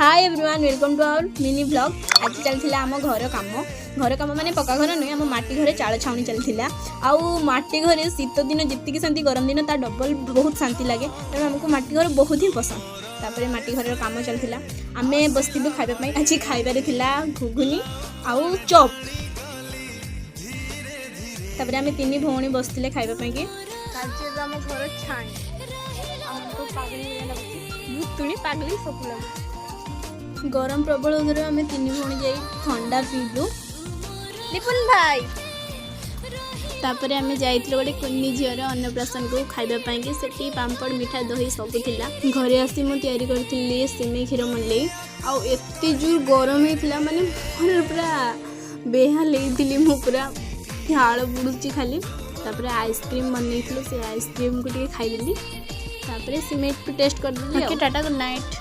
Hi everyone welcome to our mini blog. आज चलता आम घर कम माने पक्का घर नुहे आम माटी घरे चाल छाउनी चलता आउ माटी घरे शीत दिन जी शांति गरम दिन ता डबल बहुत शांति लगे तेणु आमको माटी घर बहुत ही पसंद। तापर माटी घर काम चलता आम बसलु खावाई आज खाइबार घुगुनी आउ चॉप। तापर आम तीन भौणी बसते खावाई कि आम घर छाई भूतुणी पागली सब लगे गरम प्रबल उधर आम तीन भौणी जा ठंडा पीलु लिपुन भाई। तापर आम जाइल गोटे कुनी झीर अन्नप्राशन को खावाई कि सेठी पापड़ मिठा दही सब थिला। घरे आसी मु तैयारी करथिली सिमे क्षीर मल्ले आउ एते जोर गरम होइथिला माने मोर पूरा बेहाल लेइथिली मु पूरा झाल बुडुची खाली। तापर आइसक्रीम बनैथिलु से आइसक्रीम को टिके खाइली तापर सिमेट टेस्ट कर देली। Tata good night.